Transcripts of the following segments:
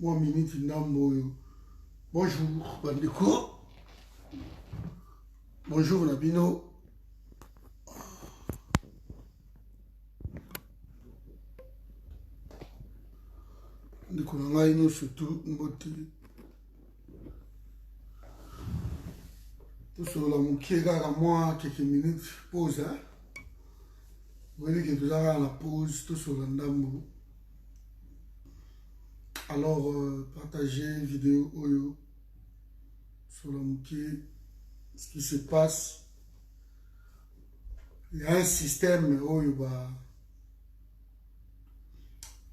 Moi, minute Namboyo. Bonjour, Bandeko. Bonjour, Nabino. Ndeko na ngai no surtout mbote. Tout la mokie kaka moi quelques minutes pause hein. Vous voyez que vous avez la pause tout sur la ndambo. Alors partagez vidéo oyo sur la mokie ce qui se passe. Il y a un système oyo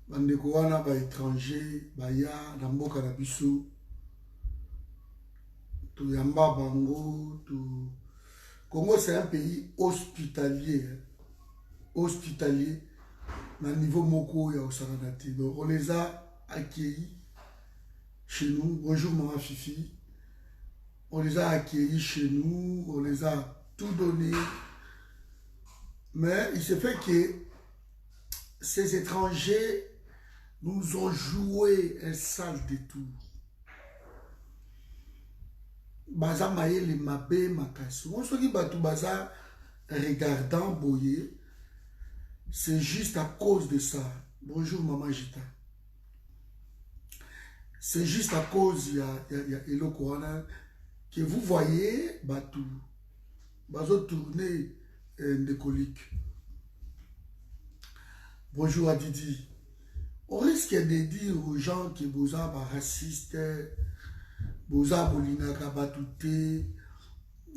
bandeko wana ba étranger baya na mboka na biso to yamba bango to Congo c'est un pays hospitalier hein? Hospitalier na niveau moko ya osanganate. Donc on les a accueillis chez nous. Bonjour maman Fifi. On les a accueillis chez nous, on les a tout donné. Mais il se fait que ces étrangers nous ont joué un sale détour. Baza maye les mabé makasi. Moi ce qui batou baza regardant boyer, c'est juste à cause de ça. Bonjour maman Jita. C'est juste à cause il y a Elo Corona que vous voyez batou bazo tourner des coliques. Bonjour à Didi. On risque de dire aux gens que vous êtes racistes, vous êtes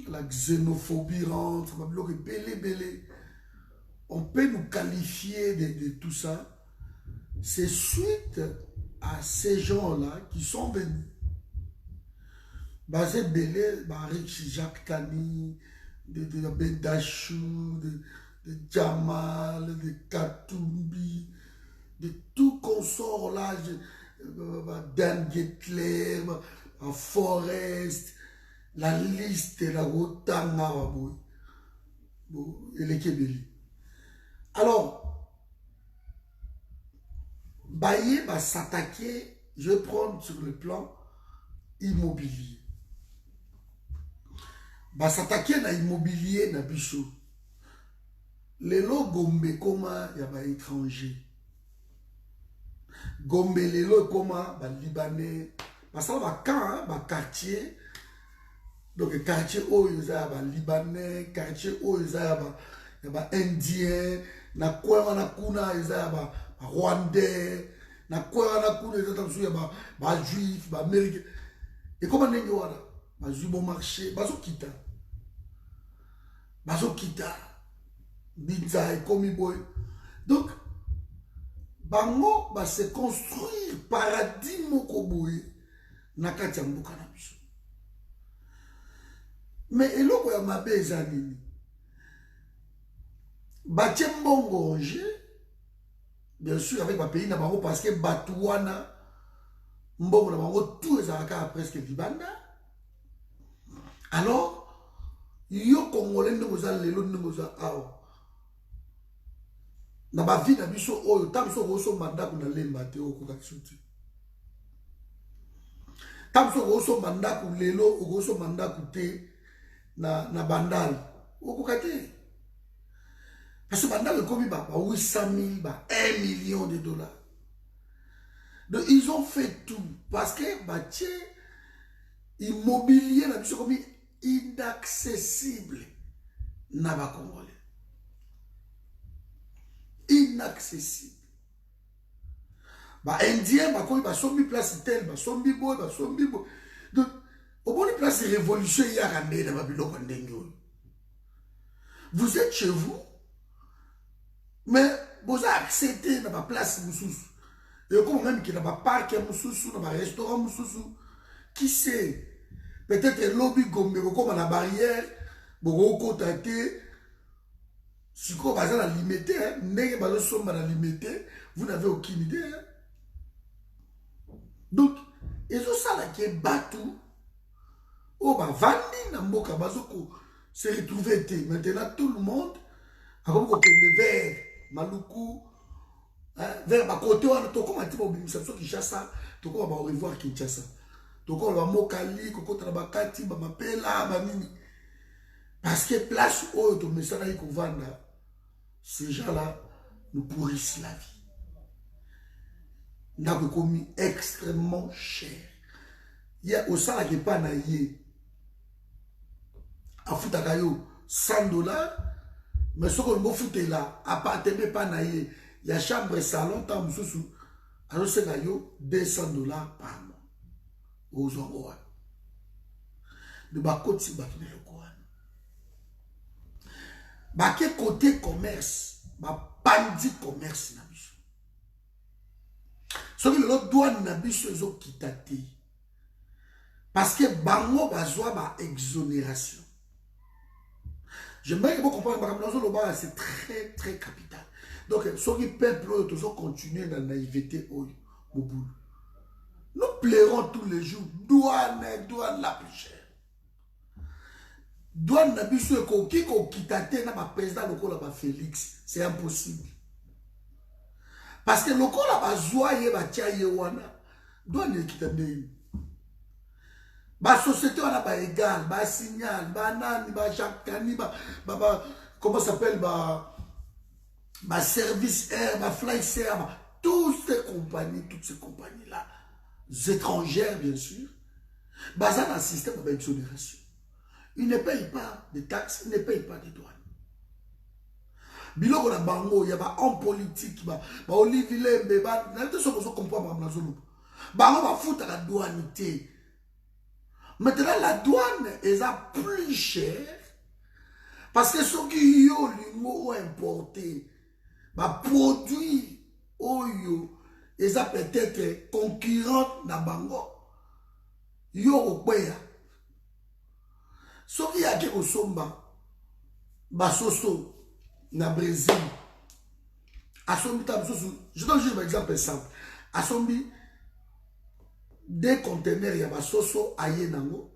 la xénophobie rentre, on peut nous qualifier de tout ça. C'est suite à ces gens-là qui sont venus. Basé Belé, Jacques Tani, de Bendachou, de Jamal, de Katumbi, de tout consort là, Dan Getler, Forest, la liste, la Rotanga, et les Kébéli. Alors, Baye va s'attaquer, je vais prendre sur le plan immobilier. Va s'attaquer dans l'immobilier dans Bichot. Les lots Gombe comment il y a des étrangers. Gombe les lots comment les Libanais. Parce que là, quand un quartier, donc quartier où il y a des Libanais, quartier où il y a des Indiens, na quoi na kuna il y a des Rwandais, na quoi na kuna il y a des Juifs, des Américains. Et comment n'est-ce pas des bon marché, des Kita, Binza et Komiboy. Donc, Bango va se construire paradis mokoboy na kati ya mboka na biso. Mais eloko ya mabe ezalini. Batie mbongo onge, bien sûr avec ma pays na bango parce que Batouana mbongo na bango tout ezalaka presque libanda. Alors yo Congolais ndenge oza lelo ndenge oza awa na bavi na biso oyo ntango so okosomba ndako na lemba te okoka suti ntango so okosomba ndako lelo okosomba ndako te na bandali okoka te parce que bandali ekomi ba 800 000 ba 1 million de dollars. Donc ils ont fait tout parce que batie immobilier na biso comme inaccessible na ba Congolais. Inaccessible. Ba Indien ba komi ba sombi place tel ba sombi boy ba sombi boy. Donc au bon place de révolution il y a randé na ba biloko ndenge. Vous êtes chez vous mais vous avez accepté na ba place mususu. Et comme même qu'il y a ba parc mususu na ba restaurant mususu qui sait. Peut-être lobby Gombe comme la barrière, beaucoup contacté. Si vous avez la limité, vous n'avez aucune idée. Donc, ils ont ça là qui est battu. Oh, bah, Vandi, Namboka, Bazoko, s'est retrouvé. Maintenant, tout le monde a comme des verres, Maluku, vers ma côté, on a tout comme un type d'organisation qui chasse ça, tout comme on va revoir Kinshasa. Tout comme on va Mokali, Koko Trabakati, Bamapela, Bamini. Parce que place où tout le message qu'on vend, ces gens-là nous pourrissent la vie. Nous avons commis extrêmement cher. Il y a au salaire qui n'est pas naïe. À Foutakayo, $100, mais ce qu'on a là, à partir pas naïe. Il y a chambre salon, tant que sous alors c'est $200 par mois. Aux Angois. De bas côté, c'est bâti le Coran. Bah, quel côté commerce, bah, bandit commerce, n'a biso. Ce que l'autre douane n'a biso, ils ont quitté. Parce que bango, bah, zoa, bah, exonération. J'aimerais que vous compreniez, c'est très, très capital. Donc, ceux qui peuple, ils ont continué dans la naïveté, au bout. Nous plairons tous les jours, douane la plus chère. Douane n'a pas su qui quitte na président local là Félix, c'est impossible. Parce que local là zoye ba tia yewana, douane quitte ndeni. Ba société on a ba égal, ba signal, ba nani, ba Jacques ba comment s'appelle ba service air, ba fly air, toutes ces compagnies là, étrangères bien sûr, basées dans un système d'exonération. Ils ne payent pas de taxes, ils ne payent pas de douane. Biloko na bango, il y a un homme politique, Olivier Lembe, bango va foutre la douane. Maintenant, la douane est plus chère parce que ceux qui ont importé, produits, ils ont peut-être concurrents na bango, yo opeya. Ce qui a été au Somba, Basoso, na Brésil, je donne juste un exemple simple. À Sombi, des conteneurs, il y a Basoso, Ayenango,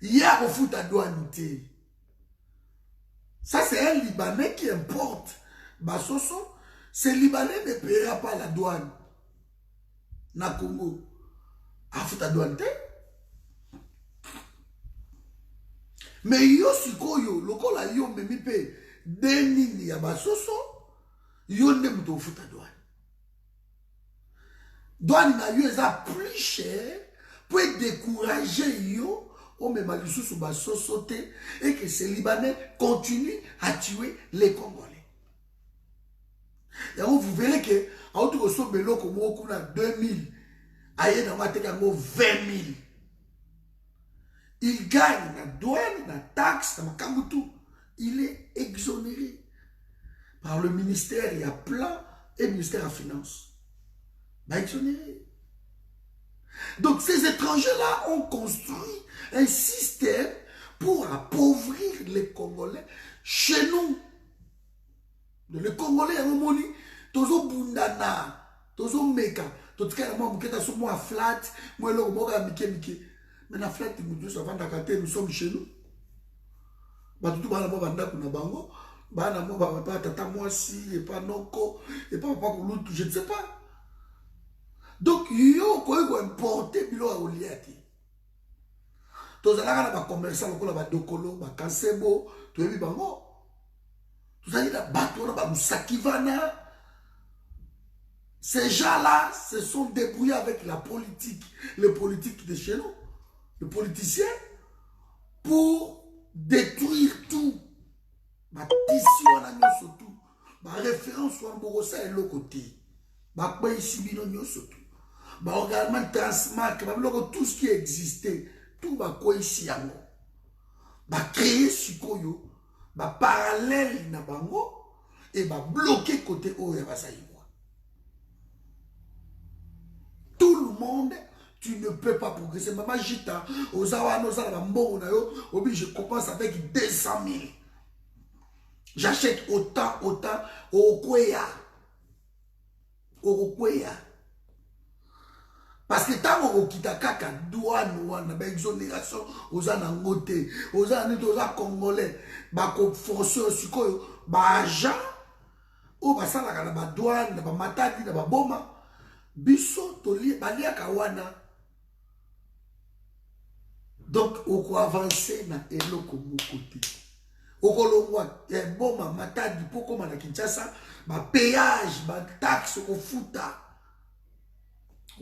il y a au foot à douanité. Ça, c'est un Libanais qui importe Basoso. Ce Libanais ne paiera pas la douane. Na Congo, à foot à douanité. Mais yo sikoyo, lokola yo memi pe denini ya basoso, yo ne muto futa douane. Douane na yo eza plus cher pour décourager yo au même alisusu basoso te et que ces Libanais continuent à tuer les Congolais. Et vous verrez que à autre so beloko mo kuna 2000 aye na mateka ngo 20 000. Il gagne la douane, la taxe, la Makambutu. Il est exonéré par le ministère, il y a plan et le ministère des Finances. Il est exonéré. Donc ces étrangers-là ont construit un système pour appauvrir les Congolais chez nous. Les Congolais, à un moment donné, tozo bundana, tozo meka, tozo meka, tozo meka flat, moi le moka mike. Mais la fête, nous sommes chez nous. Tout le monde pas tata moi si et pas noko et pas papa l'autre, je ne sais pas. Donc yo quoi importer bilo a oliati. Tous les gens qui commerçants ko la ba dokolo ba kansebo to ebi bango. Tous les gens bateau na ba musakivana. Ces gens-là se sont débrouillés avec la politique, les politiques de chez nous. Le politicien pour détruire tout. Ma tissu on a mis surtout. Ma référence soit Mborosa et l'autre côté. Ma pays sibino nyo surtout. Ma organement transmarque, tout ce qui existait, tout va quoi ici à moi. Ma créer sikoyo, ma parallèle na bango et ma bloquer côté haut et basaïwa. Tout le monde. Tu ne peux pas progresser. Maman Jita, aux Awano, je commence avec 200 000. J'achète autant, au Kweya. Parce que tant qu'on quitte kaka douane ou na exonération aux anangote, aux anangote Congolais, ba ko forcer aussi ko ba agent o basalaka na badouane na bamatadi na baboma biso baliaka wana. Donc oko avancer na eloko moko te. Oko longwa boma matadi poko na Kinshasa ba péage ba taxe oko futa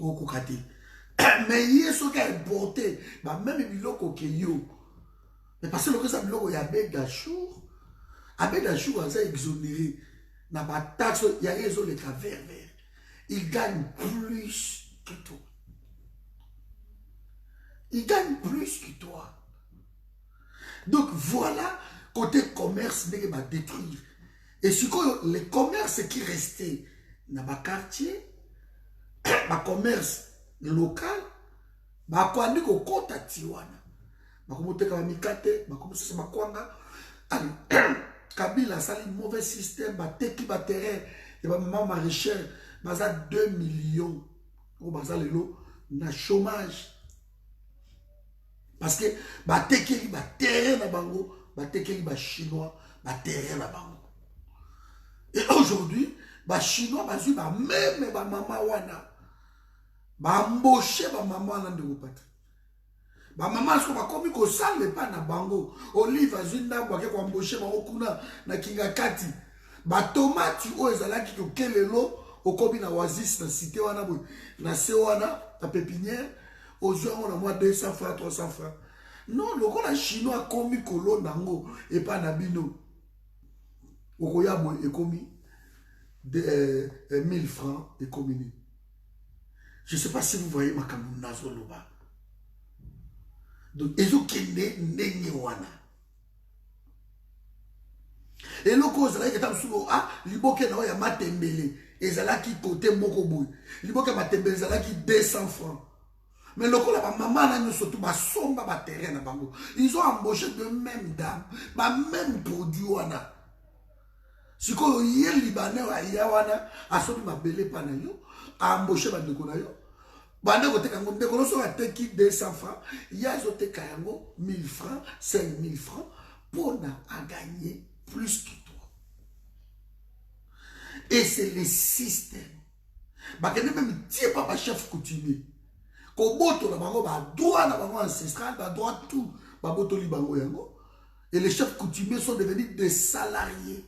oko kate. Mais yeso ka importé ba même biloko ke yo. Mais parce que le ça biloko ya Bedachour, Bedachour a ça exonéré na ba taxe ya yeso le vert. Il gagne plus que toi. Il gagne plus que toi. Donc voilà, côté commerce, il va détruire. Et ce que les commerces qui restaient dans le quartier, le commerce local, bah quoi dit qu'on compte à Tiwana, bah comment te comme mikate, bah comment ça se makwanga, Kabila ça un mauvais système, bah teki bah terrain, et bah maman maraîchère, bah ça 2 millions, bah ça le lot, na chômage. Parce que bah teki bah terrain na bango, bah teki bah chinois, bah terrain na bango. Et aujourd'hui, bah chinois bah zu bah même bah maman wana. Ba embauché ba maman na ndeko pata. Ba maman so ba komi ko sale pa na bango. Olive azinda ba ke ko embauché ba okuna na kingakati. Ba tomate o ezalaki ko kelelo okobi na oasis na cité wana boy. Na se wana ta pépinière ozwa na moi 200 francs 300 francs. Non, le ko la chinois komi kolo nango et pas na bino. Okoya boy e komi de 1000 francs et komi. Je ne sais pas si vous voyez ma camouna zoloba. Donc, ils ont kende ndenye wana. Et le cause là, il est sous ah, liboke na ya matembele. Et zala qui côté moko boy. Liboke matembele zala qui 200 francs. Mais le coup là, maman là nous surtout ba somba ba terrain na bango. Ils ont embauché de même dame, ba même produit wana. Si ko yé libanais wa ya wana, a sobi ma belé pa na yo, a embauché ba ndeko na yo. Bande kote kango ndeko loso a teki 200 francs, ya zo te kango 1000 francs, 5000 francs pour na a gagner plus que toi. Et c'est le système. Bah que même tie pas chef coutumier. Ko boto na bango ba droit na bango ancestral, ba droit tout, ba boto li bango yango. Et les chefs coutumiers sont devenus des salariés.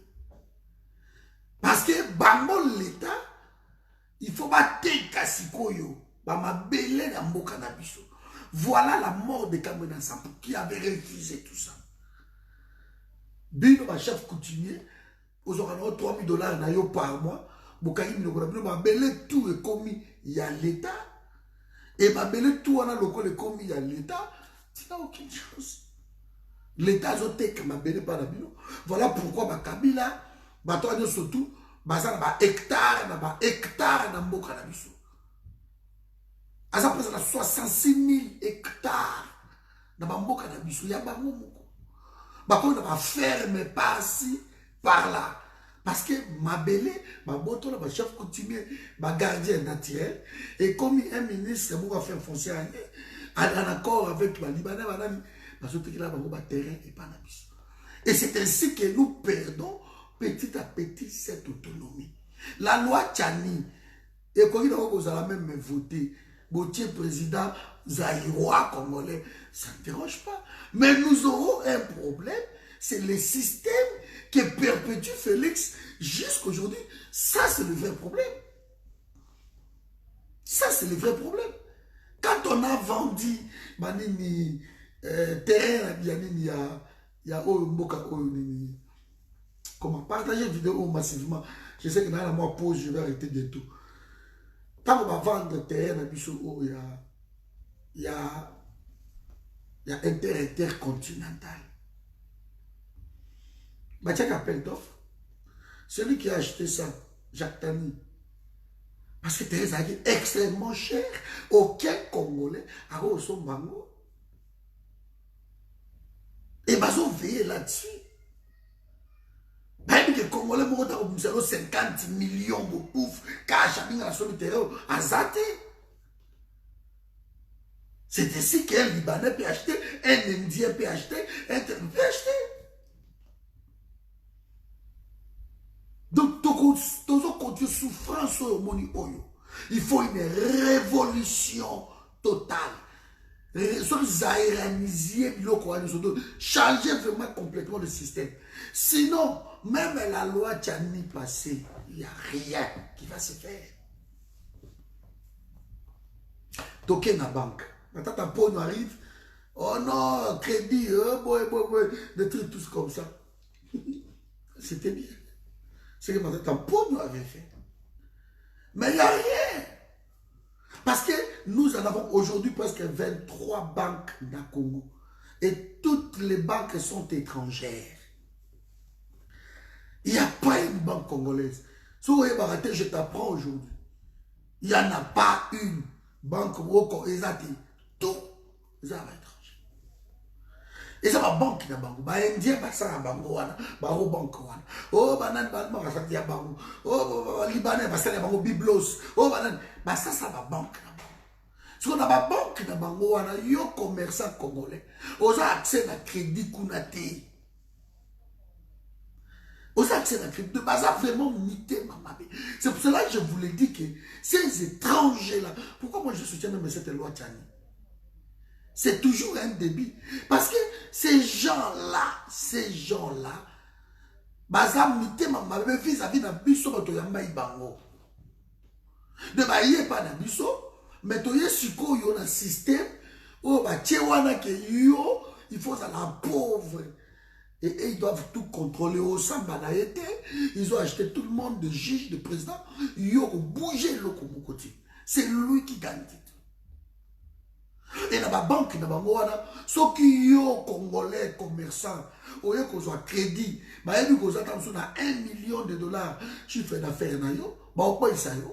Parce que bango l'État, il faut pas te kasikoyo. Voilà la mort de Kamena Sampo qui avait refusé tout ça. Bino, ma chef coutumier, aux aurons 3000 $ par mois. Bokagi ma belle tout est commis, il y a l'État. Et ma belle tout on a le commis, il y a l'État. Tu n'as aucune chose. L'État a été ma belle par la bino. Voilà pourquoi ma Kabila, ma toi surtout, ma hectare, na hectare, na mboka na biso. À ça présent 66 000 hectares na bamboka na biso ya bango moko. Bako na ba ferme par-ci par-là parce que mabele ba boto na ba chef coutumier ba gardien naturel et comme un ministre moko faire foncier en accord avec ba libanais banani parce que là bango ba terrain et pas na biso. Et c'est ainsi que nous perdons petit à petit cette autonomie. La loi Tchani et quand il a même voté Boutier président zaïrois congolais, ça ne dérange pas. Mais nous aurons un problème, c'est le système qui perpétue Félix jusqu'à aujourd'hui. Ça, c'est le vrai problème. Ça, c'est le vrai problème. Quand on a vendu banini terrain, il y a Mboka comment partager une vidéo massivement. Je sais que dans la mois pause, je vais arrêter bientôt. Quand on va vendre le terrain, il y a intercontinental. Mathieu appelle d'offre. Celui qui a acheté ça, Jacques Tani. Parce que terrain est extrêmement cher. Aucun Congolais a reçu son bango. Et ils ont veillé là-dessus. Même que les Congolais ont 50 millions de poufs, cash à la solitaire, à Zate. C'est ainsi qu'un Libanais peut acheter, un Indien peut acheter, un Terre peut acheter. Donc, Il faut une révolution totale. Changer vraiment complètement le système. Sinon, même la loi Tchani passée, il n'y a rien qui va se faire. Toquer la banque. Maintenant, ta peau arrive. Oh non, crédit, des trucs tous comme ça. C'était bien. C'est que maintenant, ta peau avait fait. Mais il n'y a rien. Parce que nous en avons aujourd'hui presque 23 banques dans Congo. Et toutes les banques sont étrangères. Il n'y a pas une banque congolaise. Si vous voyez Baraté, je t'apprends aujourd'hui. Il n'y en a pas une banque où ils ont tout. Ils ont étranger. Et ça va banque na banque. Ba Indien ba ça banque wana, ba ro banque wana. Oh banan ba ma ça ya banque. Oh Libanais ba ça banque Biblos. Oh banan ba ça va banque na banque. Si on a ba banque na banque wana yo commerçant congolais. Aux accès à crédit kunate. Aux accès à crédit de base vraiment mité mamabe. C'est pour cela que je vous l'ai dit que ces étrangers là, pourquoi moi je soutiens même cette loi Tchani? C'est toujours un débit. Parce que ces gens-là, bazamite mamabe vis-à-vis d'un biso batoyamba ibango. De baye pas d'un biso, mais toye suko yo na système, oh ba wana ke yo, il faut ça la pauvre. Et ils doivent tout contrôler au samba na été. Ils ont acheté tout le monde de juge, de président. Yo bouger le côté. C'est lui qui gagne. Et dans la banque, ceux qui sont congolais, commerçants, au lieu qu'on soit crédit, bah, il y a 1 million de dollars chiffre d'affaires, pourquoi ils savent?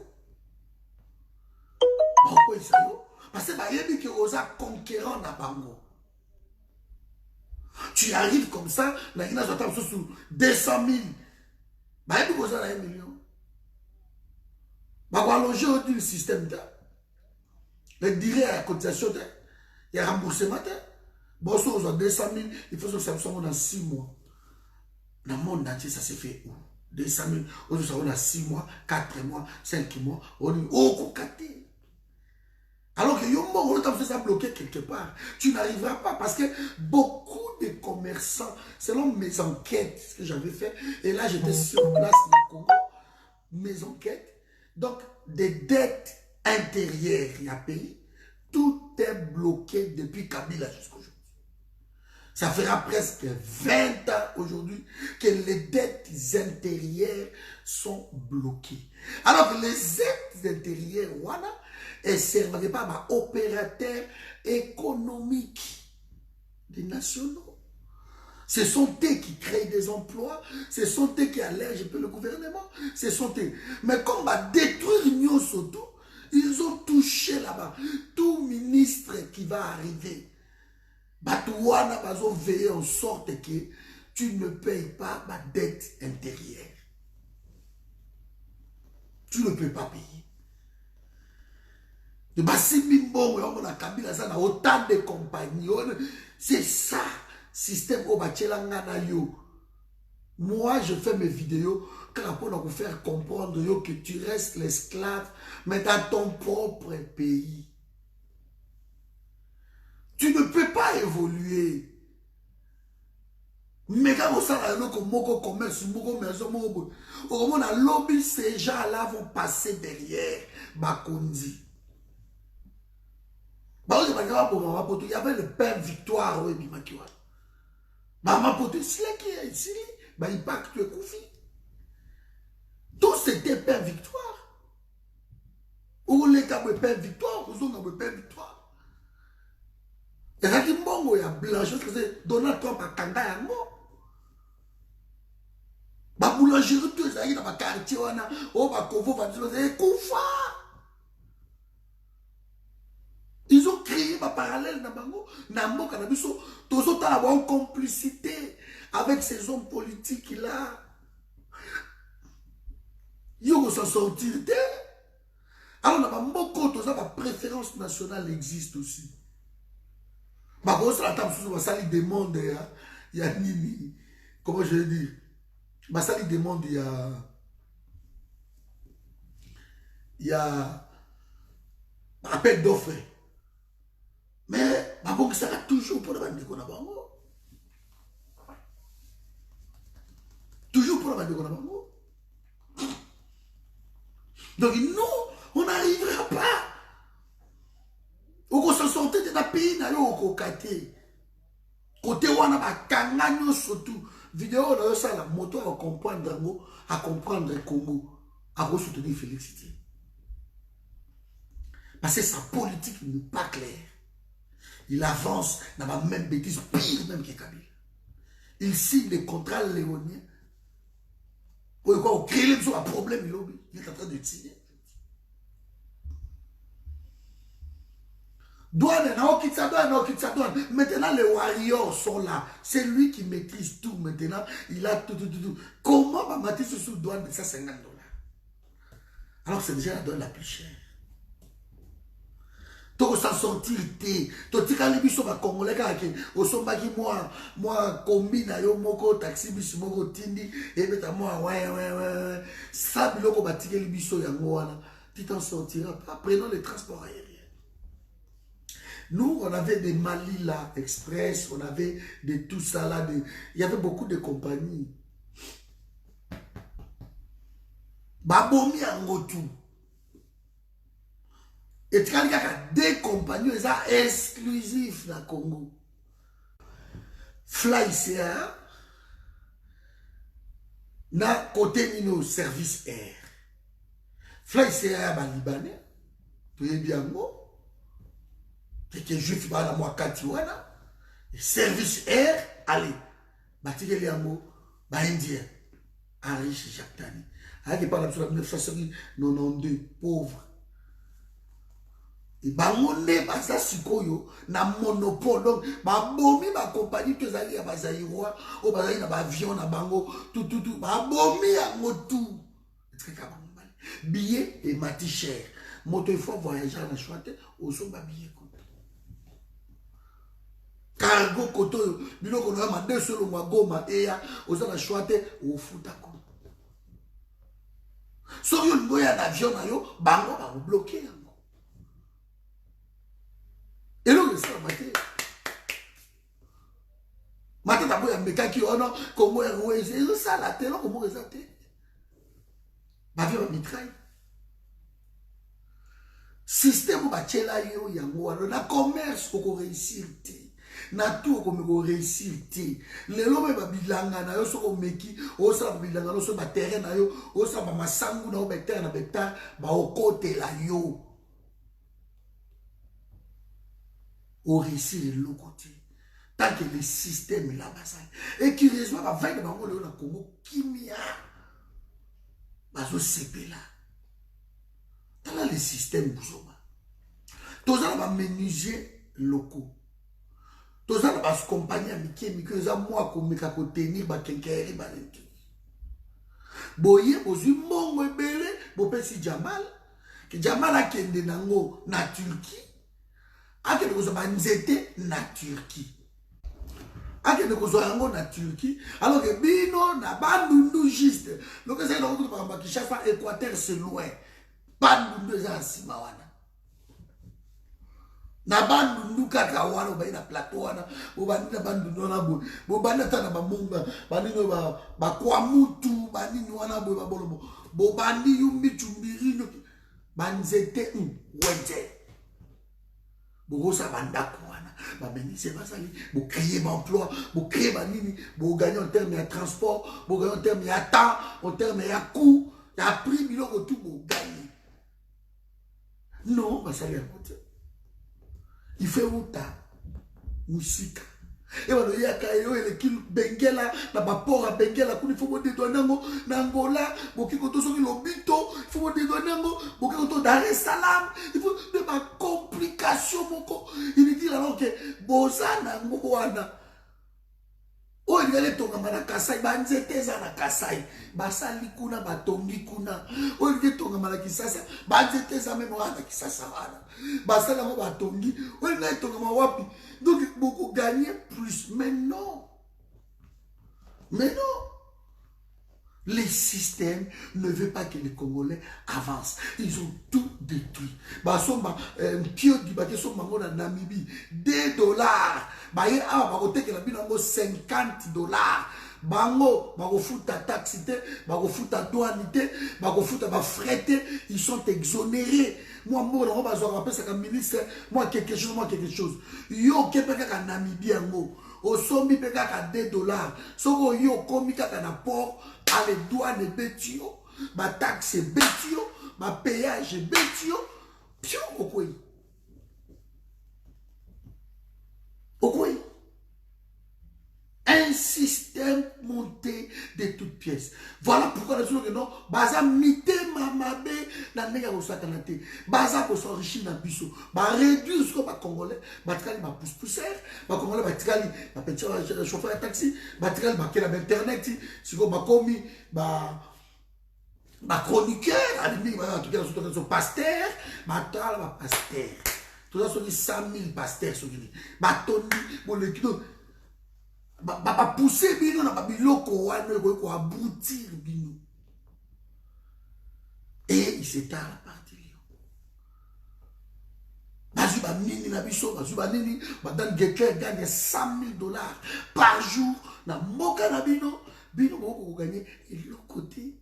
Pourquoi ils savent? Parce que il y a des conquérants dans Bango. Tu arrives comme ça, là, il y a 200 000. Bah, il y a 1 million. Bah, on va allonger le système. Le direct à la cotisation, il y a remboursement. Bon, si on a 200 000, il faut que ça soit dans 6 mois. Dans le monde entier, ça se fait où? 200 000, on soit dans 6 mois, 4 mois, 5 mois, on est au côté. Alors que on a fait ça bloquer quelque part. Tu n'arriveras pas parce que beaucoup de commerçants, selon mes enquêtes que j'avais fait, et là j'étais sur place au Congo, mes enquêtes, donc des dettes intérieures, il y a pays, tout est bloqué depuis Kabila jusqu'à aujourd'hui. Ça fera presque 20 ans aujourd'hui que les dettes intérieures sont bloquées. Alors que les dettes intérieures, voilà, elles ne servent pas à opérateurs économiques des nationaux. Ce sont eux qui créent des emplois, ce sont eux qui allègent un peu le gouvernement, ce sont eux. Mais comme on va détruire Nyon Soto, ils ont touché là-bas. Tout ministre qui va arriver, Batouana va veiller en sorte que tu ne payes pas ma dette intérieure. Tu ne peux pas payer. Autant de compagnies. C'est ça, système au moi, je fais mes vidéos pour vous faire comprendre que tu restes l'esclave, mais dans ton propre pays. Tu ne peux pas évoluer. Mais quand vous savez que commerce, lobby, ces gens-là vont passer derrière Bakondi. Il y avait le père Victoire. Maman Poto, c'est là qui est ici. Il part que tu es Koufi. Tout c'était père Victoire. Où les gars de père Victoire, où sont les père Victoire. Il y a des gens qui ont blanchi, c'est Donald Trump à Kanda Yango. Boulangerie, tout ça, il y a des quartiers, oh, Kovo va dire, c'est Koufa. Ils ont créé ma parallèle dans Bango, Nambo Kanabiso, tous autres avoir une complicité avec ces hommes politiques là. Ils vont s'en sortir. Alors, dans Bamboko, tous ma préférence nationale existe aussi. Bango, ça attend sous ma salle demande, il y a Nini. Comment je vais dire? Ma salle demande, il y a. il y a appel d'offres. Mais bon, ça va toujours pour la bande de Konabango. Toujours pour la bande de Konabango. Donc nous, on n'arrivera pas. On s'en sortir de notre pays, on va côté où on a kangano surtout. Vidéo, on a ça, la moto à comprendre comment à soutenir Félix Tshisekedi. Parce que sa politique n'est pas claire. Il avance dans la même bêtise, pire même que Kabila. Il signe des contrats léoniens. Pour créer un problème, il est en train de signer. Douane. Maintenant, les warriors sont là. C'est lui qui maîtrise tout maintenant. Il a tout. Comment va Matisse sous douane de ça $50? Alors c'est déjà la douane la plus chère. Tu s'en sortir, tu as les biso congolais qui au sombaki moi combine yo moko taxi biso moko tindi et beta moi ouais ça biloko batike les biso yango wana tu t'en sortiras pas. Prenons les transports aériens. Nous on avait des Malila Express, on avait de tout ça là, il y avait beaucoup de compagnies. Babomi yango tout. Et tu as des compagnies exclusifs dans le Congo. Fly CA, na côté Nino Service Air. Fly CA, Libanais, tu es bien mot. Tu es juif, la Mwakati wana. Service Air, allez, Batique Liamo, Indien, Henri Jacques Tani. Avec par la 1992, pauvre. Et bangonde basa sikoyo na monopole donc ba bomi ba compagnie que zali ya bazaïrois o bazali na ba avion na bango tout ba bomi ya motu est-ce que billet et mati cher moto il faut voyager na choite au so ba billet ko cargo koto biloko na ma 2 solo ma goma eya oza na choite au futa ko so yo ngoya na avion na yo bango ba bloquer. Et là, c'est la matière. Maintenant, tu as un mec qui a comment c'est ça la télé, comment c'est ça la télé. Ma vie va mitraille. Système où tu as yo yango, na commerce pour réussir. Na tout comme réussir. Les hommes ba bilanga na yo so meki, o sa bilanga no so ba terrain na yo, o sa ba masangu na o beta na beta ba o côté la yo. Au réussir de l'autre côté. Tant que le système est là-bas. Et curieusement, la veille de Bango, le Congo, Kimia, Bazo CP là. Dans là, le système Bouzoma. Tous les gens vont menuisier locaux. Tous les gens vont compagnie amitié, mais que les gens, moi, comme je vais tenir, je vais tenir, boye, bozu, mongo, ebele, bopesi Jamal, que Jamal a kende nango na Turquie. Akene kozwa nzete na Turquie. Akene kozwa yango na Turquie. Alors que bino na bandundu juste. Donc c'est là où tu vas Kinshasa, Équateur c'est loin. Bandundu za sima wana. Na bandundu kaka wana ba na plateau wana. Bo bandi na bandundu wana bo. Bo bandi ta na bamunga, bandi no ba kwa mutu, bandi no wana bo ba bolobo. Bo bandi yumbi chumbirino. Banzete wente. Vous avez créé l'emploi, vous créez vous gagnez en termes de transport, vous gagnez en termes de temps, en termes de coût, il y a prix, vous gagnez. Non, ça il fait autant musique. Et voilà, il y a des Bengela, na bapora Bengela, il faut que vous Angola, il faut que vous Lobito, il faut que vous Dar es Salaam, il faut de ma complication. Il dit alors que Bozana Ngouana. Oh, il y a les tonga na Kasai, banzete za na Kasai, basali kuna, batongi kuna. Oh, il y a tonga na Kisasa, banzete za même na Kisasa wana. Basala mo batongi, oh, il y a tonga na wapi. Donc, beaucoup gagner plus. Mais non. Mais non. Les systèmes ne veulent pas que les Congolais avancent. Ils ont tout détruit. Pio du bateau sont mango na Namibie. 2 dollars. Baye a bakote que la binango 50 dollars. Bango, bakofuta taxité, bakofuta douanité, bakofuta bafrete, ils sont exonérés. Moi, on va rappeler ça comme ministre, moi quelque chose. Yo kepeka ka Namibie ango. Au sombi peka ka 2 dollars. Soko yo komi kaka na port, à les douanes betio, ba taxe betio, ba péage betio, pio okoi. Okoi. Un système monté de toutes pièces. Voilà pourquoi nous disons que non, baza mité mamabe na nega ko satanate. Baza ko s'enrichir na biso. Ba réduire ce que ba congolais, ba tikali ba pousse-pousseur, ba congolais ba tikali ba petit chauffeur de taxi, ba tikali ba kela internet, si ko ba komi ba chroniqueur, adimi ba tout cas sur pasteur, ba tala ba pasteur. Tout ça sont 100 000 pasteurs sur lui. Ba toni bon le kilo ba pousser bino na babiloko wana ko aboutir bino. Et il s'étale à partir là. Bazu ba nini na biso, bazu ba nini, madame Geker gagne 100 000 dollars par jour na moka na bino, bino ko gagner et l'autre côté.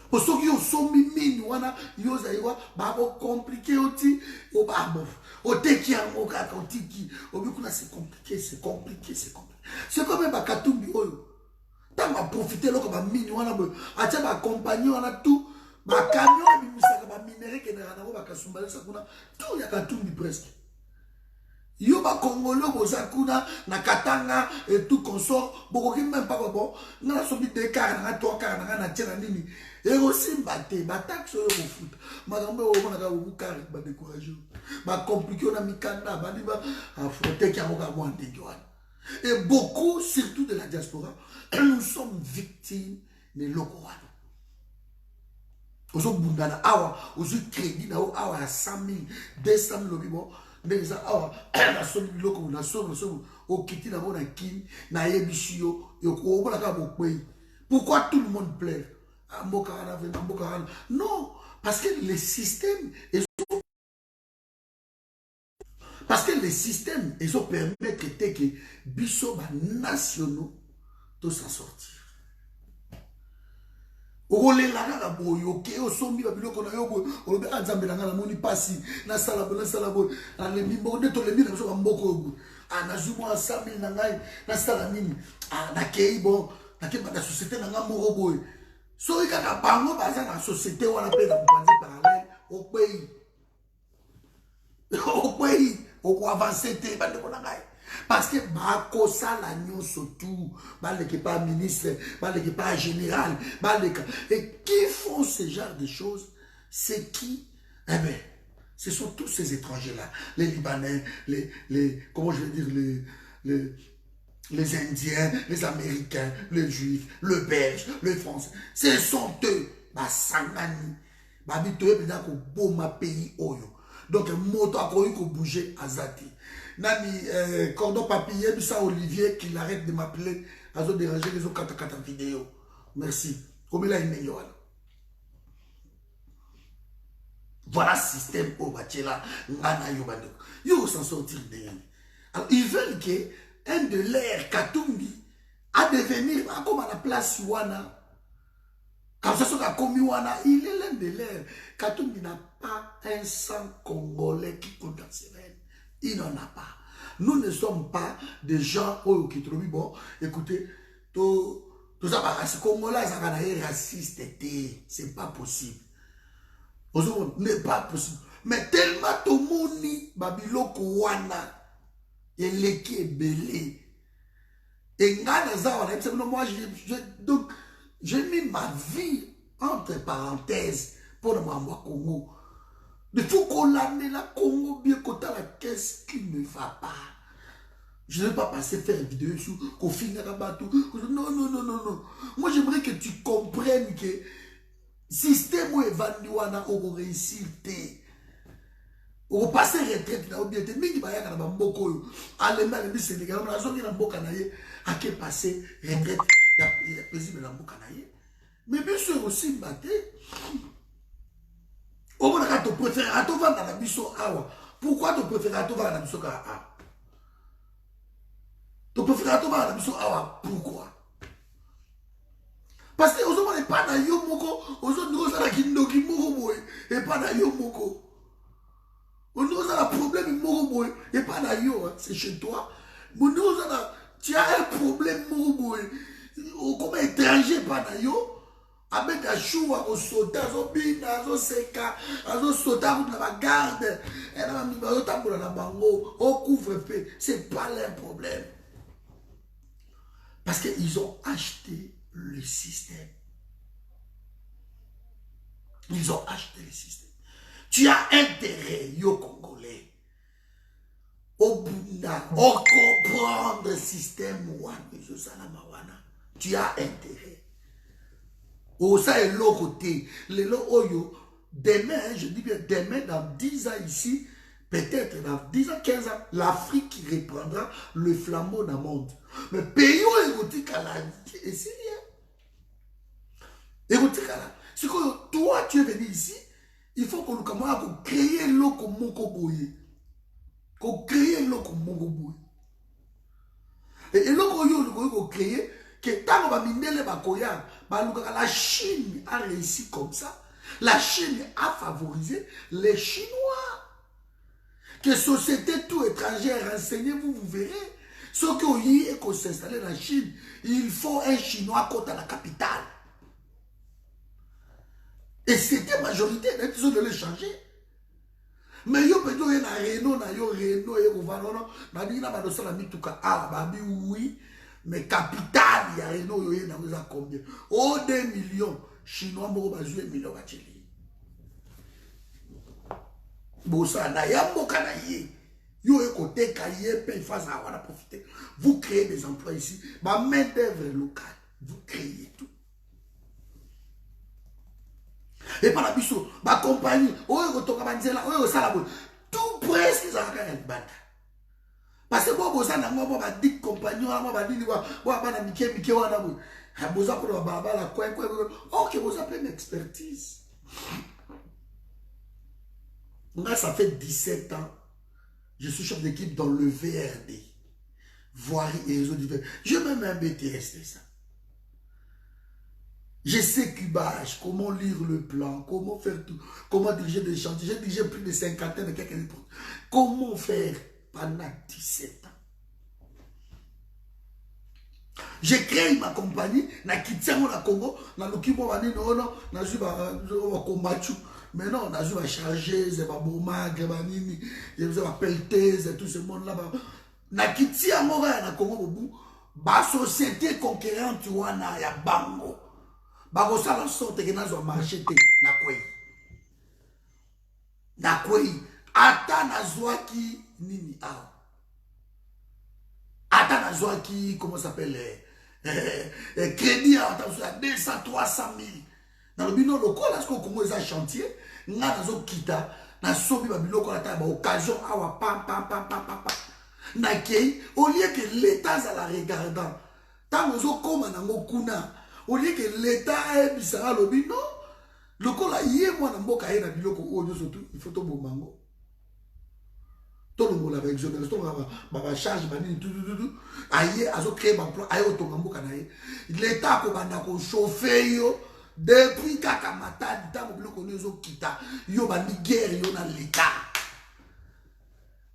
Pour ceux qui ont sommi mine wana yoza iwa ba ko compliqué oti o ba bo. O te ki amoka kotiki, o bi kuna c'est compliqué. C'est comme ba katumbi oyo. Tant ba profiter loko ba mine wana bo. Acha ba compagnie wana tout, ba camion bi musaka ba minéré ke na ba kasumba sa kuna tout ya katumbi presque. Yo ba Congolais boza kuna na Katanga et tout consort, boko ki même pas bon. Na sobi de car na 3 car na tena nini. Et aussi baté, ba taxe au foot. Magambe o mona ka u car ba décourager. Ba compliqué on a mis kanda ba di ba affronter ki amoka mo ande joan. Et beaucoup surtout de la diaspora, nous sommes victimes de lokowana. Ozo bundana awa, ozo crédit na awa à 100 000, 200 000 lobibo. Mais awa na somi loko na somi o kiti na bona kin na yebishio yo ko bona ka bokwe. Pourquoi tout le monde pleure? Non, parce que les systèmes ils ont permis que biso ba nationaux de s'en sortir. Olé la na boyo ke o sombi ba biloko na yo boyo o be anzambe na ngala moni pasi na sala bo na le mimbo de to le mina so ba mboko go ana zumo a 100 000 na ngai na sala nini na kei bon na ke ba da société na ngamo boyo. So il y a bango baza na société wana pe na kupanzi parallèle au pays au avancer te bande ko ngai parce que ba ko sala nyonso tout ba le pas ministre ba le pas général ba le et qui font ce genre de choses c'est qui eh ben ce sont tous ces étrangers là les Libanais les comment je vais dire les Indiens, les Américains, les Juifs, le Belge, les Français, ce sont eux, bah sangani, bah bitoye pédant ko boma pays oyo. Donc moto a connu ko bouger azati. Nani cordon papier bisa Olivier qui l'arrête de m'appeler à zo déranger les autres kata vidéo. Merci. Comme il a une yoana. Voilà système au bachela ngana yo bande. Yo s'en sortir de yani. Alors ils veulent que un de l'air Katumbi à devenir comme à la place Wana. Quand ça soit comme Wana, il est l'un de l'air. Katumbi n'a pas un sang congolais qui compte dans ses veines. Il n'en a pas. Nous ne sommes pas des gens qui trouvent bon. Écoutez, tout ça va rester congolais, ça va être raciste. C'est pas possible. Ce n'est pas possible. Mais tellement tout le monde, Babiloko Wana. Et l'équipe est belé. Et moi, donc, j'ai mis ma vie entre parenthèses pour m'envoyer au Congo. Il faut qu'on l'année la Congo bien côté la qu'est-ce qui ne va pas. Je ne vais pas passer faire une vidéo sur qu'on finit à bateau. Non. Moi, j'aimerais que tu comprennes que le système où est vendu au réussir. Au passé retraite na obiete mingi bayaka na bamboko yo allemand le Sénégal na zongi na mboka na ye ake passé retraite il y a paisible dans mon canaille. Mais bien sûr aussi, au moins, quand tu préfères à tout vendre dans la biso awa. Pourquoi tu préfères à tout vendre dans la biso awa? Tu préfères à tout vendre dans la biso awa. Pourquoi? Parce que aux n'est pas dans yo moko, aux autres nous avons qui ndoki moko et pas dans yo moko. On nous a un problème moko et pas dans yo, c'est chez toi. Mais nous tu as un problème moko comme étranger pas dans yo. Avec un chou à sauter, à sauter, à sauter, à la garde, au couvre-feu. C'est pas leur problème. Parce qu'ils ont acheté le système. Ils ont acheté le système. Tu as intérêt, yo Congolais, au Bunda, au comprendre le système. Tu as intérêt. Oh, ça est l'autre côté. Demain, je dis bien demain, dans 10 ans ici, peut-être dans 10 ans, 15 ans, l'Afrique qui reprendra le flambeau dans le monde. Mais pays érotique à la et c'est rien. Érotique à la. C'est que toi, tu es venu ici, il faut qu'on crée l'eau moko boye. Qu'on crée l'eau moko boye. Et l'eau qu'on crée, que tant qu'on va miner les bakoya, la Chine a réussi comme ça. La Chine a favorisé les Chinois. Que société tout étrangère, renseignez-vous, vous verrez. Ce qui est qu'on s'installe dans la Chine, il faut un Chinois contre la capitale. Et c'était majorité, ils ont de les changer. Mais yo peut dire na Renault, na yo Renault, yo Vanono, na dit na badosa la mituka ah babi oui. Mais capital, il y a Renault, il y a combien? Oh, 2 millions. Chinois, il y a 2 millions. Vous créez des emplois ici. Ma main-d'œuvre locale. Vous créez tout. Et par la biseau, ma compagnie, tout presque, ça va être bâtard. Parce que moi, je suis un dit compagnon, je suis ok, vous avez une expertise. Moi, ça fait 17 ans, je suis chef d'équipe dans le VRD. Voirie et réseau du VRD. Je vais même un BTS de ça. Je sais cubage, comment lire le plan, comment faire tout, comment diriger des chantiers. J'ai dirigé plus de 50 de quelques années. Comment faire pendant 17 ans. J'ai créé ma compagnie, na Kitiamo na Congo, na Lukimo Vani, non, na Zuba Komachu. Mais non, na Zuba chargé, Zeba Bouma, Grebanini, Zeba Peltez, tout ce monde là-bas. Na Kitiamo na Congo, ba société conquérante, wana ya bango. Ba ça la sorte que na zo marché te, na kwei. Na kwei, ata na zwaki nini ao. Ata na zwaki, comment ça s'appelle, crédit à 200, 300 000. Dans le bino local, là, ce qu'on commence à chantier, on a dans kita, na sobi ba biloko la table occasion awa pam pam pam pam pam pam. Na kei, au lieu que l'État ça la regardant, tant ozo koma na ngokuna, au lieu que l'État ait bisara le bino, lokola yé moi na mboka yé na biloko oyo surtout, il faut to bomango. Tout le monde avec exonéré, tout le monde va charge, tout. Aïe, a créé un emploi, aïe, automambo kanaï. L'État a chauffé depuis Kakamata, l'État a quitté. Yo bandi guerre, yo na l'État.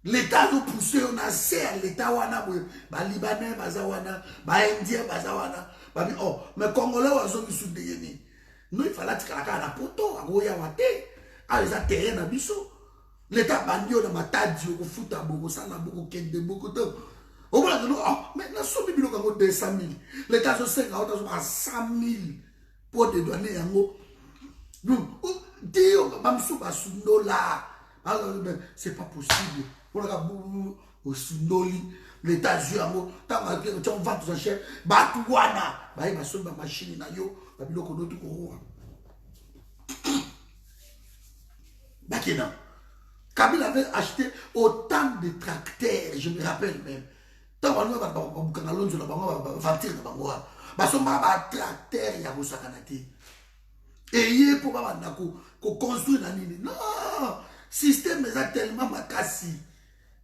L'État a poussé, on a serré l'État wana, ba Libanais, bazawana, ba Indien, bazawana. Oh, mais Congolais, on a sous des nous, il fallait que la poto, à Goya Wate, à les terrain à Bisso. L'État bandio na matadi au foot à beaucoup ça na beaucoup kende beaucoup de au moins de mais la somme bilo kango 200 000 l'État so 50 à 100 000 pour te donner yango donc dio bamsu ba sunola alors c'est pas possible pour la au sunoli l'État ju yango tant que tu vends tout ça cher ba tuwana ba ba so ba machine na yo ba bilo ko notu ko ba kena Kabila avait acheté autant de tracteurs, je me rappelle même. Tant qu'on a basomba ba tracteur ya bosakana te eye po ba banda ko construire na nini non système eza tellement makasi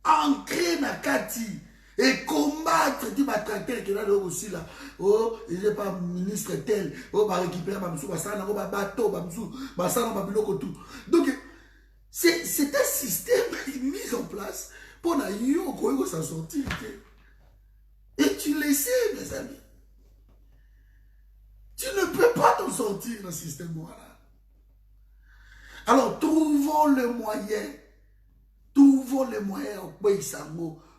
ancré na kati et combattre du tracteur qui est là aussi là oh il n'est pas ministre tel oh ba récupérer ba msou ba sana ba bateau ba msou ba sana ba biloko tout donc c'est un système mis en place pour na yo ko s'en sortir et tu le sais mes amis. Tu ne peux pas t'en sortir dans ce système voilà. Alors trouvons le moyen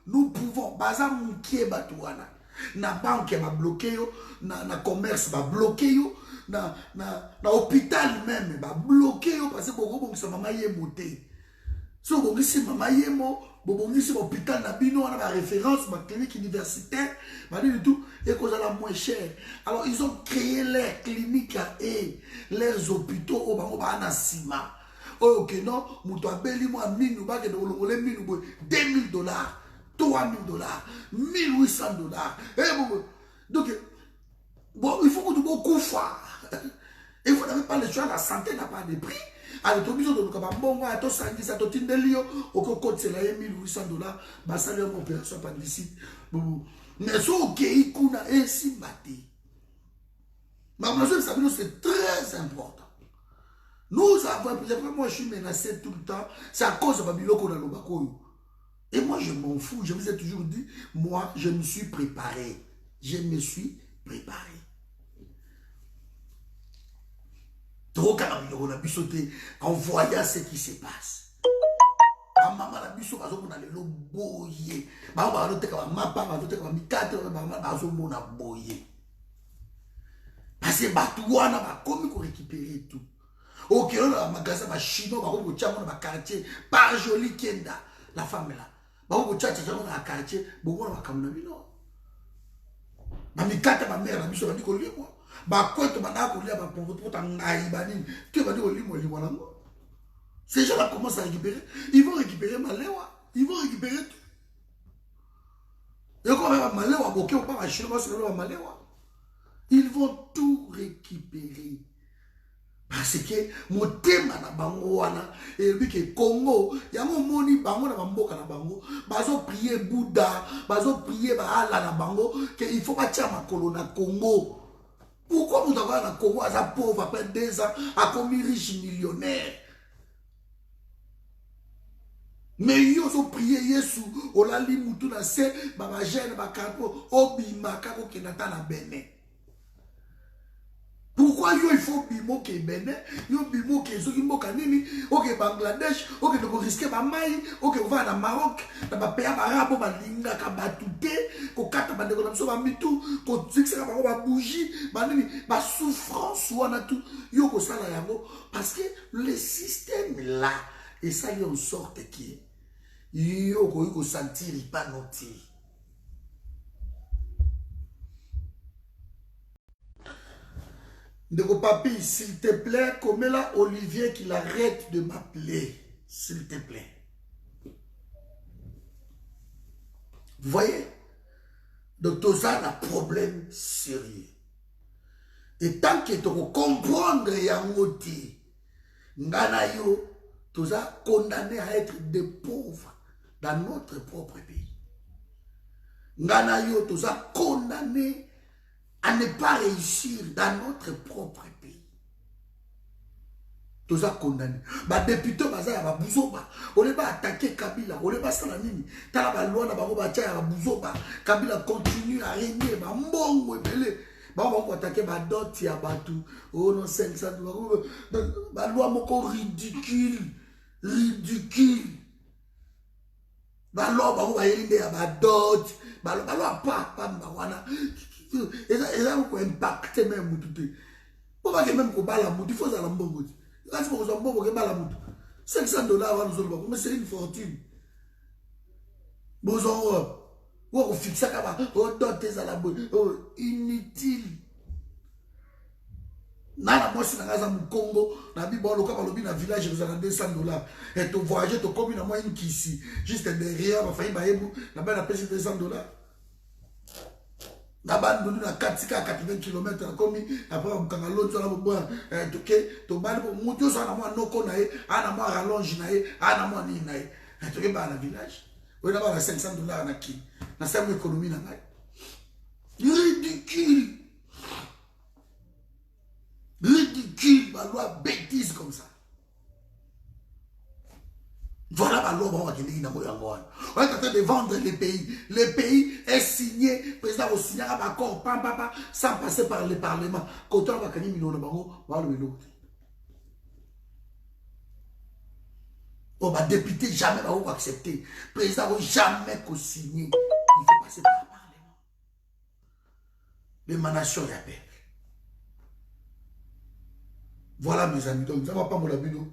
nous pouvons baza moukie batouana na banque va bloquer yo na commerce va bloquer yo na hôpital même va bloquer yo parce que beaucoup bon maman yemo te so bon ici maman yemo bon ici hôpital na bino on a la référence ma clinique universitaire va dire tout et cause la moins cher alors ils ont créé leurs cliniques et leurs hôpitaux au bango ba na sima ok non muto abeli mo minu ba ke do longole minu bo $2,000 $3,000 $1,800 donc bon il faut que tu beaucoup fois et vous n'avez pas le choix la santé n'a pas de prix alors tu besoin de ka bongo ato sangisa to tindelio oko kotsela $1,800 ba salaire mon opération appendicite mais so ok ikuna esi bati ma blessure c'est très important. Nous avons, moi je suis menacé tout le temps, c'est à cause de Babiloko dans l'Obakoyo. Et moi je m'en fous, je vous ai toujours dit, moi je me suis préparé. Je me suis préparé. Trop on a sauté en voyant ce qui se passe. Maman la biso bazo na lelo boye. Ba ba no teka mapa, ba no teka mikate, ba bazo mona boye. Parce que batouana ba komi ko récupérer tout. Ok, on a un magasin, un chinois, on a un quartier, par joli Kenda, la femme là. On a un quartier, on a un camino. Ma mère, ma mère, ma mère, ma mère, ma quoi, ma mère, ces gens-là commencent à récupérer. Ils vont récupérer ma lewa. Ils vont récupérer tout. Et quand même ma lewa, ok, on parle à chinois, ma lewa. Ils vont tout récupérer. Parce que mon thème na bango wana et lui que Congo ya moni bango na mboka na bango bazo prier Bouddha bazo prier ba Allah na bango que il faut pas tia makolo na Congo. Pourquoi vous avez na Congo à pauvre après 2 ans a commis riche millionnaire. Mais ils ont prié Yesu olali mutu na se ba jeune ba kanto obima kako kenata na Benin. Pourquoi il faut bimo ke Benin, yo bimo ke Zogimbo kanini, ok Bangladesh, ok de risquer ba mai, ok on va na Maroc, na ba pays arabe ba linga ka batute, ko kata ba de ko so ba mitu, ko zixera ba bougie, ba nini, ba souffrance wana tout, yo ko sala yango parce que le système là et ça y en sorte qui yo ko sentir pas noté. Ndeko papi, s'il te plaît, comme là Olivier qu'il arrête de m'appeler. S'il te plaît. Vous voyez? Donc, tout ça a un problème sérieux. Et tant que tu comprends Yangoti, Nganayo, tout ça condamné à être des pauvres dans notre propre pays. Nganayo, tout ça condamné à ne pas réussir dans notre propre pays. Tout ça condamné. Bah député baza ya babuzoba. On ne va attaquer Kabila. On ne va salanini. Tala ba loi na bango ba tia ya babuzoba. Kabila continue à régner. Ba mbongo ebele. Ba on va attaquer ba dot ya batu. Oh non 500 $. Ba loi moko ridicule. Ridicule. Ba loi ba ba yelinde ya ba dot. Ba loi pas mbawana. Et ça vous impacte même tout. Pourquoi même qu'on bat la moto, il faut ça la mbongo. Là c'est pour que mbongo que bat la moto. $500 nous mais c'est une fortune. Bonjour. On fixe ça comme on dote à la bonne. Inutile. Nana moi si na mu Congo, na bi bon loka balobi na village vous avez $200 et tu voyager tu comme na moi une ici juste derrière ma famille baebu na ba na pèse $200. Na bande na 80 km comme après on kanga l'autre là bon toke to bande pour mutu so na moi noko na ye ana moi rallonge na ye ana moi ni na ye toke ba na village on a ba $500 na ki na sa économie na ngai ridicule la loi bêtise comme ça. Voilà la loi on est en train de vendre les pays. Le pays est signé, le président va signer un accord, sans passer par le Parlement. Quand on va gagner millions de bango, on va le vélo. On va député jamais va accepter. Le président va jamais signer. Il faut passer par le Parlement. L'émanation de la paix. Voilà mes amis, donc ça va pas mon abino.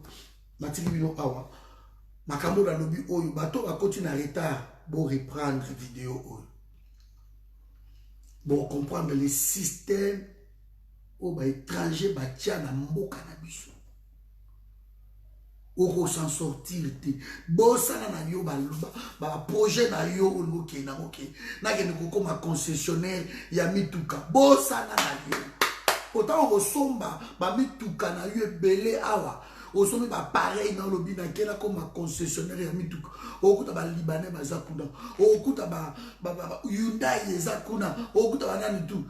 Matili bino awa. Makambo da lobi oyo bato va continuer à retard pour reprendre vidéo oyo. Pour comprendre le système au ba étranger ba tia na mboka na biso. Oko s'en sortir te. Bosana na yo ba projet na yo oloke na oke. Na ke ko comme concessionnaire ya mituka. Bosana na yo. Autant on somba ba mituka na yo belé awa. Au sommet pareil dans le bina kela comme concessionnaire ya mituka. Okuta ba libanais bazakuna. Okuta ba Hyundai ezakuna. Okuta ba nani tout.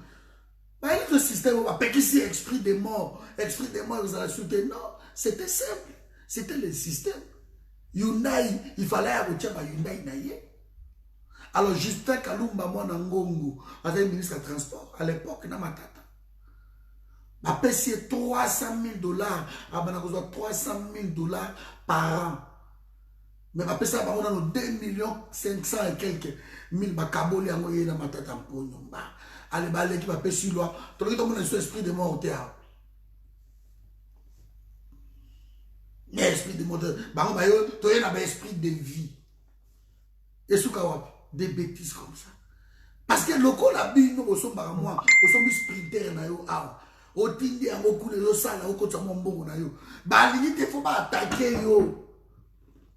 Ba le système va péquer esprit des morts vous allez soutenir. Non, c'était simple. C'était le système. Hyundai, il fallait avoir ba Hyundai na ye. Alors Justin Kalumba mwana ngongo, avait ministre des transports à l'époque na matata. A payé $300,000. A 300,000 par an. Mais a payé ça, on a 2,500,000 et quelques mille. A kaboli a moyen na matata mponyo. Allez, bah, l'équipe a payé sur loi. Tout le monde a un esprit de mort au théâtre. Mais esprit de mort. Bah, on va y avoir un esprit de vie. Et sous des bêtises comme ça. Parce que le coup, la bille, nous sommes par moi. Nous sommes sprinter na yo awa. Otindi ya moku ne yo sala okota mbongo na yo. Ba limite faut pas attaquer yo.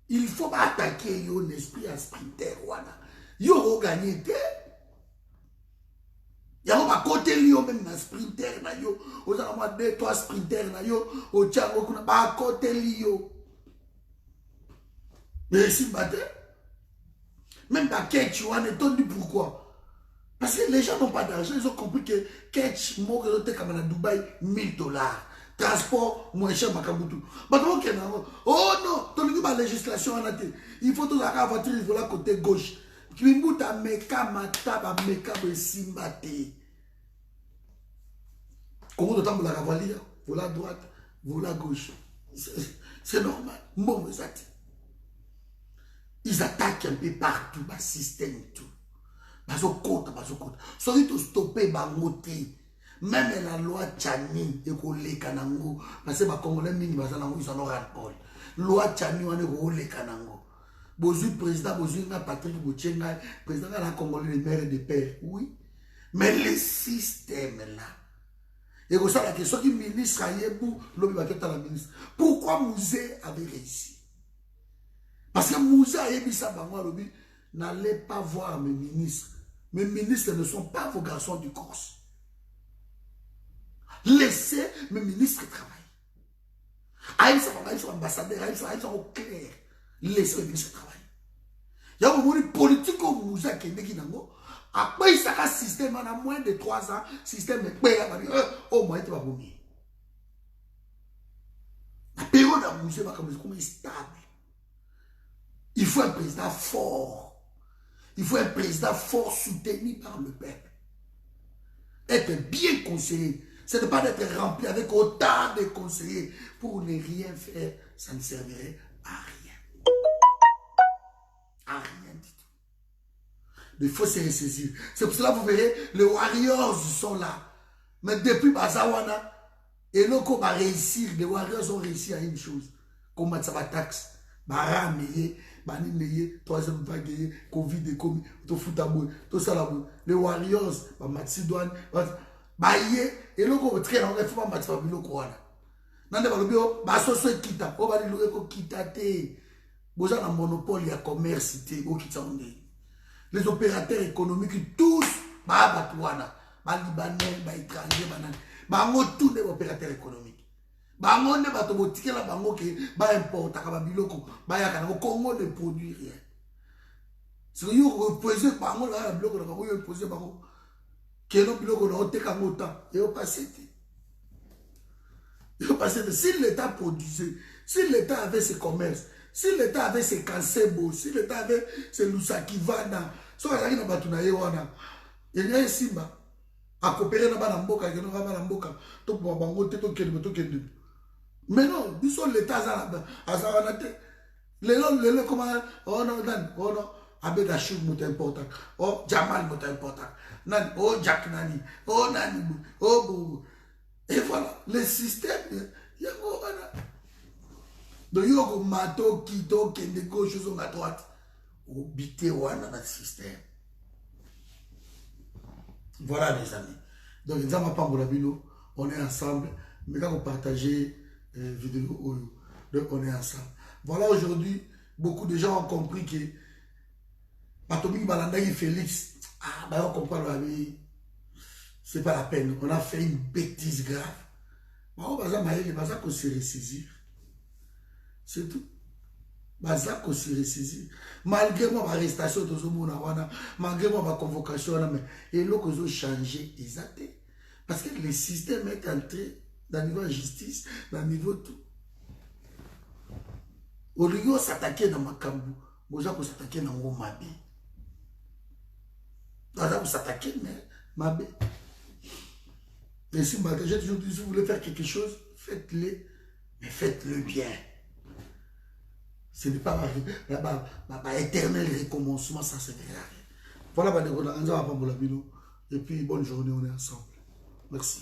Il faut pas attaquer yo l'esprit à sprinter wana. Yo ho gagner te. Ya ba côté li yo même na sprinter na yo. Oza ma 2-3 sprinter na yo, o tia moku na ba côté li yo. Mais si bate. Même pas catch wana ton dit pourquoi? Parce que les gens n'ont pas d'argent, ils ont compris que catch, moi, que comme à Dubaï, $1,000. Transport, moins cher, Makabutu. Oh non, tu as la législation en athée. Il faut tout la voiture, il faut la côté gauche. Tu me dis, meka, mataba, meka, simbate. Comment tu as la cavalière? Vous la droite, vous la gauche. C'est normal. Bon, ils attaquent un peu partout, le système et tout. Bazokota. Soki to stopper bangote. Même la loi Tchani et Kole Kanango. Parce que les Congolais mini bazanango ils en ont ras-le-bol. Loi Tchani on est Kole Kanango. Bozu président Bozu na Patrick Boutchenga président de la Congolais le maire de père. Oui. Mais le système là. Et comme ça la question qui ministre Ayebou l'homme va être la ministre. Pourquoi Mouzé avait réussi? Parce que Mouzé Ayebi sa bango lobi n'allez pas voir mes ministres. Mes ministres ne sont pas vos garçons du Corse. Laissez mes ministres travailler. Ils sont ambassadeurs, ils sont au clair. Laissez mes ministres travailler. Il y a un politique comme Moussa qui est nango. Après, il y a un système en moins de 3 ans. Système est payé. Au moins, il va vomir. La période de Moussa est stable. Il faut un président fort. Il faut un président fort soutenu par le peuple. Être bien conseillé. Ce n'est pas d'être rempli avec autant de conseillers pour ne rien faire. Ça ne servirait à rien. À rien du tout. Il faut se ressaisir. C'est pour cela que vous verrez, les Warriors sont là. Mais depuis Bazawana, et l'Oko va réussir. Les Warriors ont réussi à une chose. Combattre sa taxe. Barameye. Banimeye, 3e vague, Covid et Covid, tout foutabou, tout ça là. Les Warriors, Matsidouane, Baye, et le go très on faut pas match Fabilo Kouana. Nande balobio, basoso kita, o bali loué ko kita te. Boza na monopole ya commerce te, o kita onde. Les opérateurs économiques tous bato wana balibanais baétranger banani bango tout nde opérateur économique bango nde bato botikela bango ke baimportaka babiloko bayaka nango Congo ne produit rien soki yo repose bango na biloko na bango yo repose bango keno biloko na oteka yango temps eyo passé te si l'État produisait, si l'État avait ses commerces, si l'État avait ses Kansebo, si l'État avait ses Lusakivana, so azaki na bato na ye wana, il y a simba à coopérer na bana mboka, ke no bana mboka, to po bango te to kende. Mais non, biso l'État azana te. Lelo comment non, Abeda Chouk moto important. Oh Jamal moto important. Nan oh Jack Nani, oh Nani, oh Boubou. Et voilà, le système, il y a un donc, il y a un mato qui toque des gauches à droite. Ou bité ou dans le système. Voilà, les amis. Donc, nous avons pas on est ensemble. Mais quand on partage vidéo, donc on est ensemble. Voilà, aujourd'hui, beaucoup de gens ont compris que Batomi Balandaï Félix, on comprend la vie. C'est pas la peine. On a fait une bêtise grave. On va se ressaisir. C'est tout. On va se ressaisir. Malgré ma arrestation, malgré ma convocation, mais il faut que changé exactement. Parce que le système est entré dans le niveau de justice, dans le niveau de tout. Au lieu de s'attaquer dans ma cambu, on va s'attaquer dans mon mabé. On va s'attaquer, mais mabé. Et si j'ai toujours dit, si vous voulez faire quelque chose, faites-le, mais faites-le bien. Ce n'est pas éternel recommencement, ça se verra. Voilà, et puis bonne journée, on est ensemble. Merci.